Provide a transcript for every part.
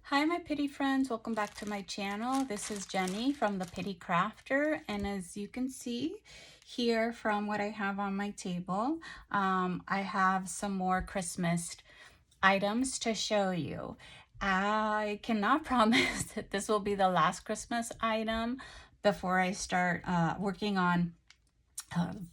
Hi my Pitty friends, welcome back to my channel. This is Jenny from the Pitty Crafter, and as you can see here from what I have on my table, I have some more Christmas items to show you. I cannot promise that this will be the last Christmas item before I start working on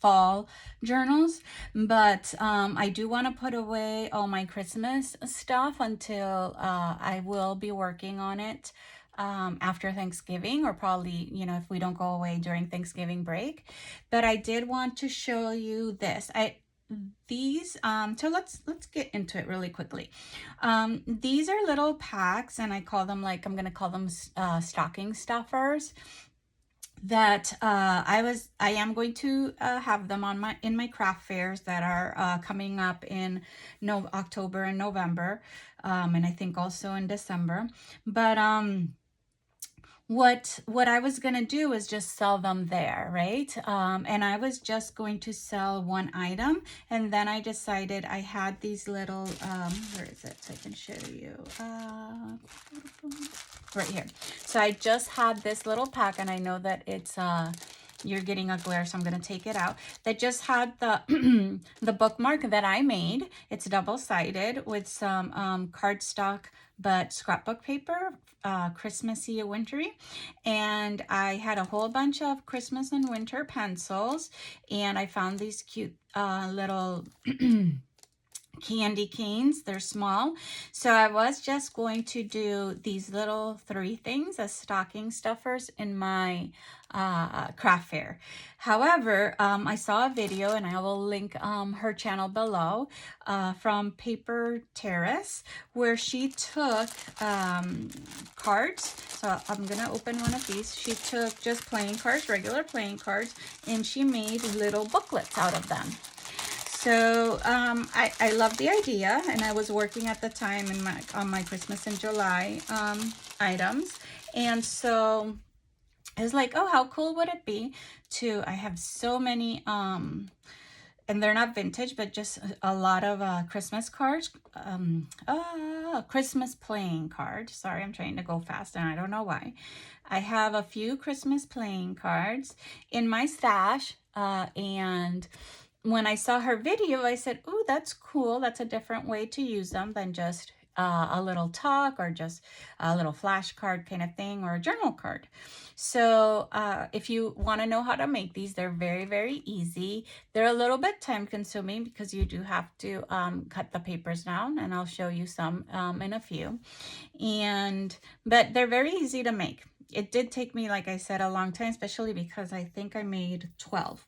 fall journals, but I do want to put away all my Christmas stuff until I will be working on it after Thanksgiving, or probably, if we don't go away during Thanksgiving break. But I did want to show you this. So let's get into it really quickly. These are little packs, and I call them, I'm going to call them stocking stuffers, that I am going to have them on in my craft fairs that are coming up in October and November, and I think also in December. But what I was gonna do is just sell them there, right? And I was just going to sell one item, and then I decided I had these little where is it so I can show you, right here. So I just had this little pack, and I know that it's you're getting a glare, so I'm going to take it out. That just had the the bookmark that I made. It's double-sided with some cardstock but scrapbook paper, Christmassy and wintry. And I had a whole bunch of Christmas and winter pencils, and I found these cute little candy canes. They're small, so I was just going to do these little 3 things as stocking stuffers in my craft fair. However, I saw a video, and I will link her channel below, from Paper Terrace, where she took cards. So I'm gonna open one of these. She took just playing cards, regular playing cards, and she made little booklets out of them. So I love the idea, and I was working at the time on my Christmas in July items, and so I was like, oh, how cool would it be I have so many, and they're not vintage, but just a lot of Christmas cards, Christmas playing cards. Sorry, I'm trying to go fast, and I don't know why. I have a few Christmas playing cards in my stash, and when I saw her video, I said, oh, that's cool. That's a different way to use them than just a little talk or just a little flashcard kind of thing, or a journal card. So if you want to know how to make these, they're very, very easy. They're a little bit time consuming because you do have to cut the papers down, and I'll show you some in a few. But they're very easy to make. It did take me, like I said, a long time, especially because I think I made 12.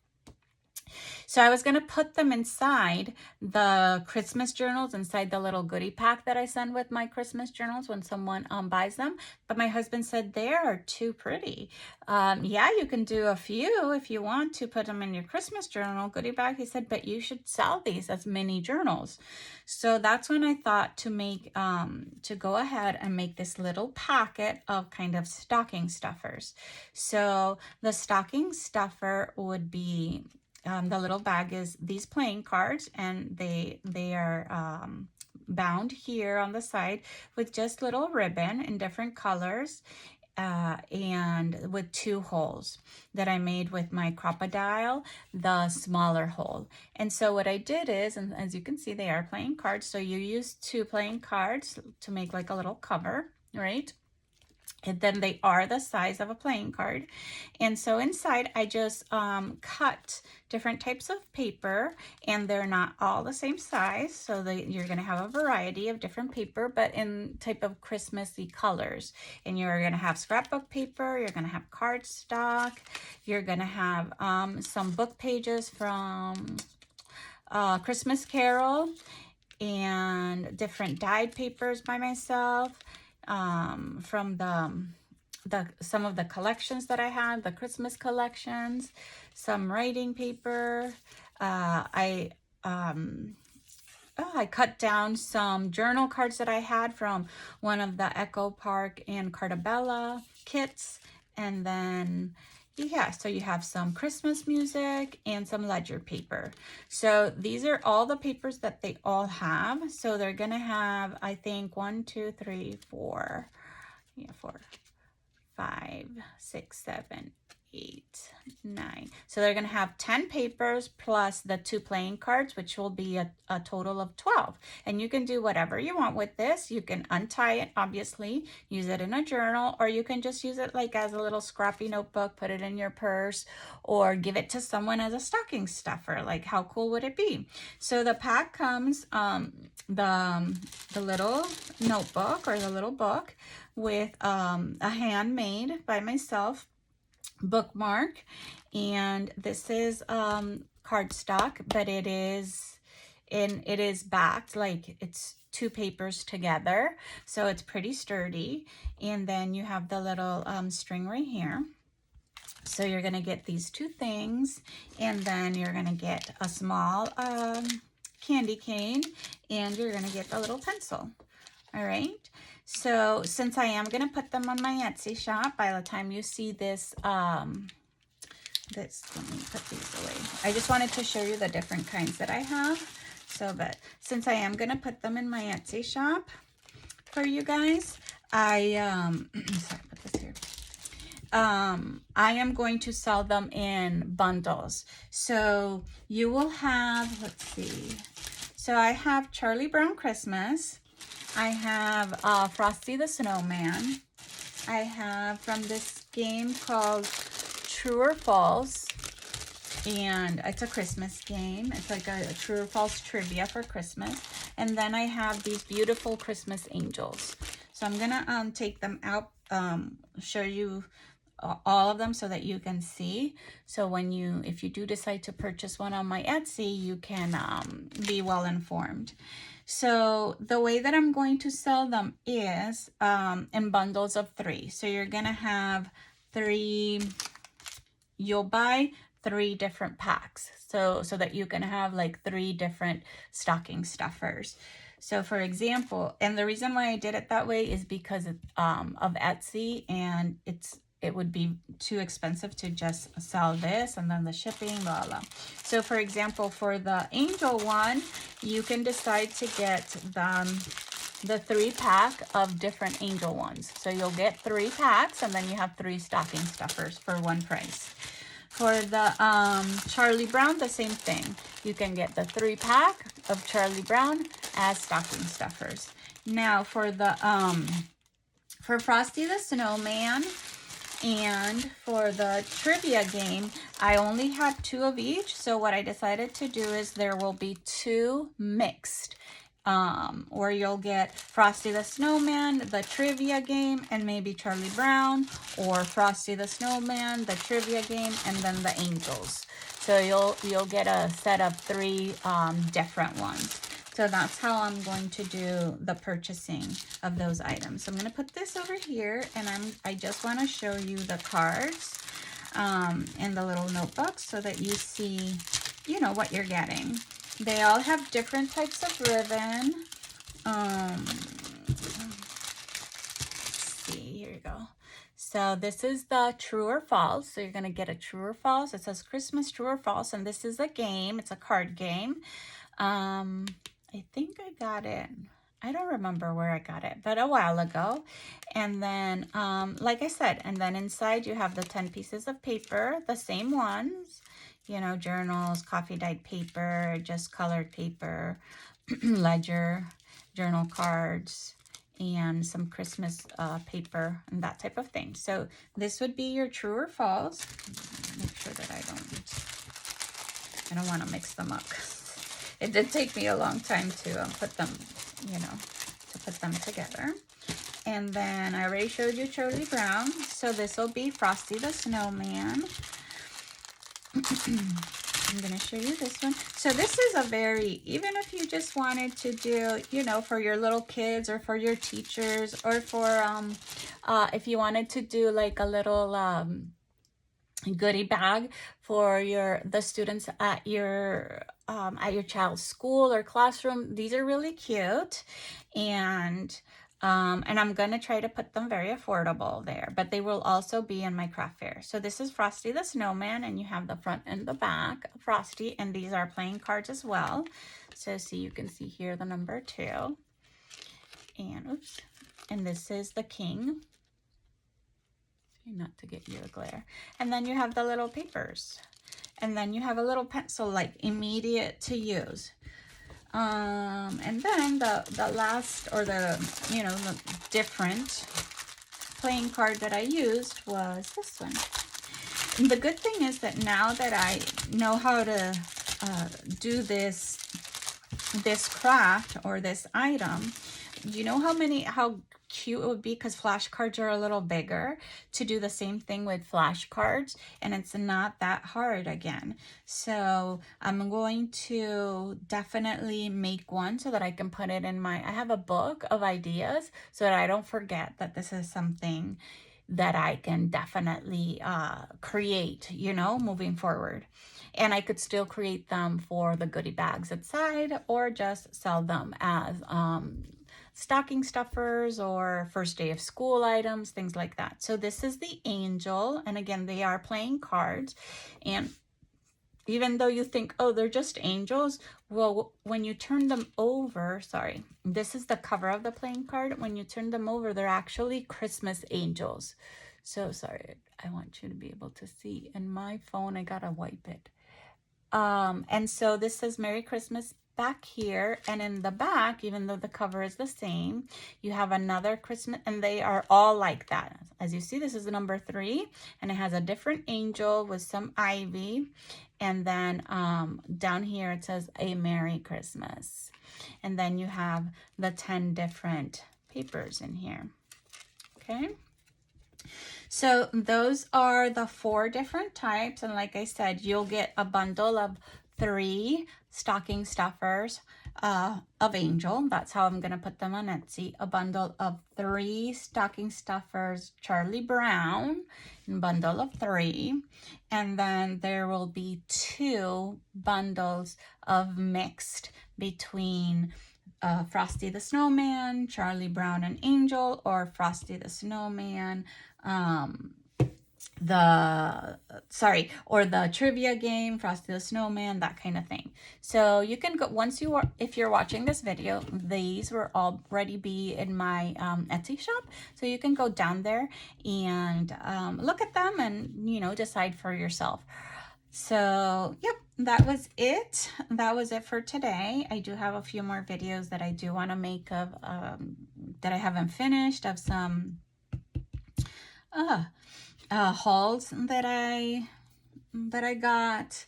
So I was going to put them inside the Christmas journals, inside the little goodie pack that I send with my Christmas journals when someone buys them. But my husband said they are too pretty. Yeah, you can do a few if you want to put them in your Christmas journal goodie bag. He said, but you should sell these as mini journals. So that's when I thought to go ahead and make this little packet of kind of stocking stuffers. So the stocking stuffer would be, the little bag is these playing cards, and they are bound here on the side with just little ribbon in different colors, and with 2 holes that I made with my crocodile, the smaller hole. And so what I did is, and as you can see, they are playing cards, so you use 2 playing cards to make like a little cover, right? And then they are the size of a playing card. And so inside I just cut different types of paper, and they're not all the same size, so you're going to have a variety of different paper, but in type of Christmassy colors. And you're going to have scrapbook paper, you're going to have cardstock, you're going to have some book pages from Christmas Carol, and different dyed papers by myself, from some of the collections that I had, the Christmas collections, some writing paper. I cut down some journal cards that I had from one of the Echo Park and Cartabella kits, and then Yeah, so you have some Christmas music and some ledger paper. So these are all the papers that they all have. So they're gonna have, I think, 1, 2, 3, 4, yeah, 4, 5, 6, 7, 8, 9. So they're going to have 10 papers plus the 2 playing cards, which will be a total of 12. And you can do whatever you want with this. You can untie it, obviously, use it in a journal, or you can just use it like as a little scrappy notebook, put it in your purse, or give it to someone as a stocking stuffer. Like, how cool would it be? So the pack comes the little notebook or the little book with a handmade by myself bookmark, and this is cardstock, but it is backed, like it's 2 papers together, so it's pretty sturdy. And then you have the little string right here. So you're gonna get these 2 things, and then you're gonna get a small candy cane, and you're gonna get a little pencil. All right, so since I am going to put them on my Etsy shop, by the time you see this, let me put these away. I just wanted to show you the different kinds that I have. So, but since I am going to put them in my Etsy shop for you guys, sorry, put this here. I am going to sell them in bundles. So you will have, let's see. So I have Charlie Brown Christmas. I have Frosty the Snowman. I have from this game called True or False, and it's a Christmas game. It's like a true or false trivia for Christmas. And then I have these beautiful Christmas angels. So I'm gonna take them out, show you all of them so that you can see. So if you do decide to purchase one on my Etsy, you can be well informed. So the way that I'm going to sell them is in bundles of 3. So you're gonna have 3, you'll buy 3 different packs. So that you can have like 3 different stocking stuffers. So for example, and the reason why I did it that way is because of Etsy, and it would be too expensive to just sell this and then the shipping, blah, blah. So for example, for the angel one, you can decide to get the 3 pack of different angel ones. So you'll get 3 packs, and then you have 3 stocking stuffers for one price. For the Charlie Brown, the same thing. You can get the 3 pack of Charlie Brown as stocking stuffers. Now for the for Frosty the Snowman, and for the trivia game, I only had 2 of each. So what I decided to do is there will be 2 mixed, or you'll get Frosty the Snowman, the trivia game, and maybe Charlie Brown, or Frosty the Snowman, the trivia game, and then the angels. So you'll get a set of 3 different ones. So that's how I'm going to do the purchasing of those items. So I'm going to put this over here, and I just want to show you the cards and the little notebooks so that you see, you know, what you're getting. They all have different types of ribbon. Let's see, here you go. So this is the true or false. So you're going to get a true or false. It says Christmas true or false, and this is a game. It's a card game. I think I got it. I don't remember where I got it, but a while ago. And then, like I said, and then inside you have the 10 pieces of paper, the same ones, you know, journals, coffee dyed paper, just colored paper, ledger, journal cards, and some Christmas paper and that type of thing. So this would be your true or false. Make sure that I don't want to mix them up. It did take me a long time to put them, you know, to put them together. And then I already showed you Charlie Brown. So this will be Frosty the Snowman. I'm going to show you this one. So this is a very, even if you just wanted to do, you know, for your little kids or for your teachers, or for, if you wanted to do like a little goodie bag for the students at your child's school or classroom. These are really cute, and And I'm going to try to put them very affordable there, but they will also be in my craft fair. So this is Frosty the Snowman, and you have the front and the back of Frosty, and these are playing cards as well. So see, you can see here the number 2. And oops. And this is the king. Not to get you a glare. And then you have the little papers. And then you have a little pencil, like immediate to use. And then the last, or the different playing card that I used was this one. And the good thing is that now that I know how to do this craft or this item, you know how cute it would be, because flashcards are a little bigger, to do the same thing with flashcards, and it's not that hard again. So I'm going to definitely make one so that I can put it in I have a book of ideas so that I don't forget that this is something that I can definitely create, moving forward. And I could still create them for the goodie bags outside, or just sell them as stocking stuffers or first day of school items, things like that. So this is the angel, and again, they are playing cards. And even though you think, oh, they're just angels, well, when you turn them over, sorry, this is the cover of the playing card. When you turn them over, they're actually Christmas angels. So sorry, I want you to be able to see. In my phone, I gotta wipe it. And so this says Merry Christmas back here, and in the back, even though the cover is the same, you have another Christmas, and they are all like that. As you see, this is the number 3, and it has a different angel with some ivy, and then down here it says a Merry Christmas, and then you have the 10 different papers in here. Okay, so those are the 4 different types, and like I said, you'll get a bundle of 3 stocking stuffers of angel. That's how I'm going to put them on Etsy. A bundle of 3 stocking stuffers Charlie Brown, a bundle of 3. And then there will be 2 bundles of mixed between Frosty the Snowman, Charlie Brown and Angel, or Frosty the Snowman, or the trivia game, Frosty the Snowman, that kind of thing. So you can go, if you're watching this video, these will already be in my Etsy shop. So you can go down there and look at them and, decide for yourself. So, yep, that was it. That was it for today. I do have a few more videos that I do want to make of, that I haven't finished, of some hauls that I got,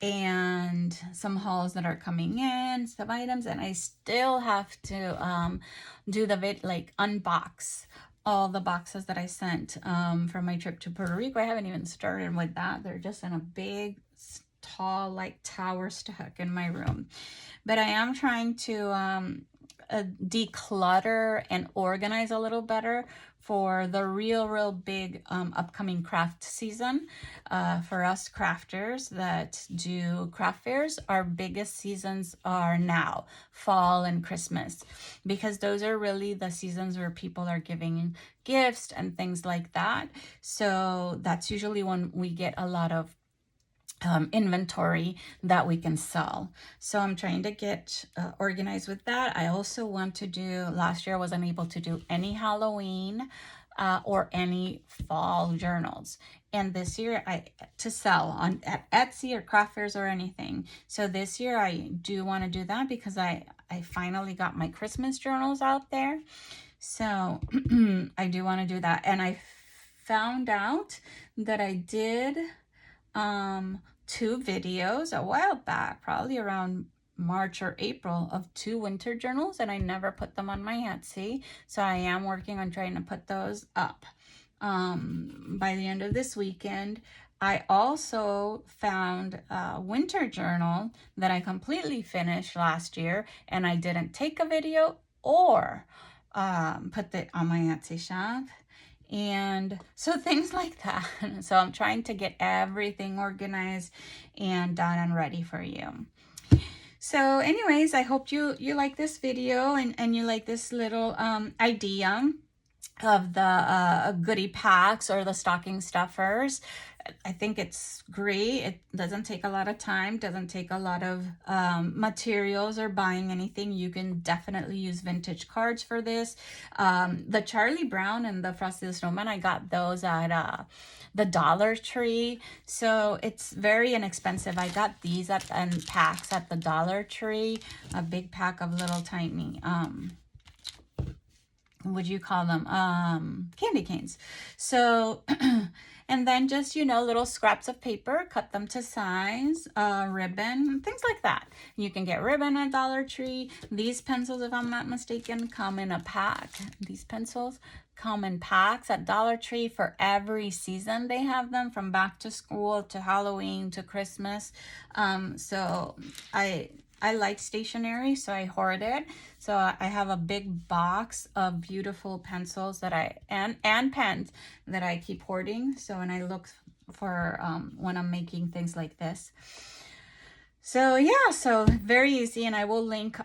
and some hauls that are coming in, some items, and I still have to do the unbox all the boxes that I sent from my trip to Puerto Rico. I haven't even started with that. They're just in a big, tall, tower stuck in my room. But I am trying to declutter and organize a little better for the real big upcoming craft season. For us crafters that do craft fairs, our biggest seasons are now, fall and Christmas, because those are really the seasons where people are giving gifts and things like that. So that's usually when we get a lot of inventory that we can sell. So I'm trying to get organized with that. I also want to do, last year I wasn't able to do any Halloween or any fall journals. And this year to sell at Etsy or craft fairs or anything. So this year I do want to do that, because I finally got my Christmas journals out there. So I do want to do that. And I found out that I did 2 videos a while back, probably around March or April, of 2 winter journals, and I never put them on my Etsy. So I am working on trying to put those up by the end of this weekend. I also found a winter journal that I completely finished last year, and I didn't take a video or put it on my Etsy shop. And so things like that. So I'm trying to get everything organized and done and ready for you. So anyways, I hope you like this video and you like this little idea of the goodie packs or the stocking stuffers. I think it's great. It doesn't take a lot of time, doesn't take a lot of materials or buying anything. You can definitely use vintage cards for this. The Charlie Brown and the Frosty the Snowman, I got those at the Dollar Tree. So it's very inexpensive. I got these in packs at the Dollar Tree, a big pack of little tiny would you call them, candy canes. So and then just, you know, little scraps of paper, cut them to size, ribbon, things like that. You can get ribbon at Dollar Tree. These pencils, if I'm not mistaken, come in a pack. These pencils come in packs at Dollar Tree for every season. They have them from back to school to Halloween to Christmas. So I like stationery, so I hoard it. So I have a big box of beautiful pencils that and pens that I keep hoarding. So when I look for when I'm making things like this. So yeah, so very easy, and I will link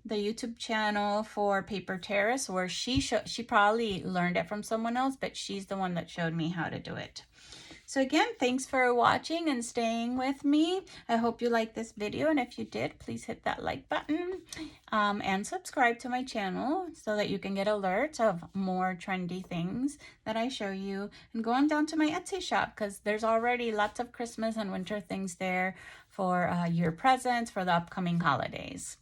the YouTube channel for Paper Terrace, where she probably learned it from someone else, but she's the one that showed me how to do it. So again, thanks for watching and staying with me. I hope you liked this video, and if you did, please hit that like button and subscribe to my channel so that you can get alerts of more trendy things that I show you. And go on down to my Etsy shop, because there's already lots of Christmas and winter things there for your presents for the upcoming holidays.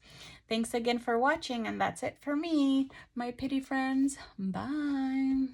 Thanks again for watching, and that's it for me, my pitty friends. Bye.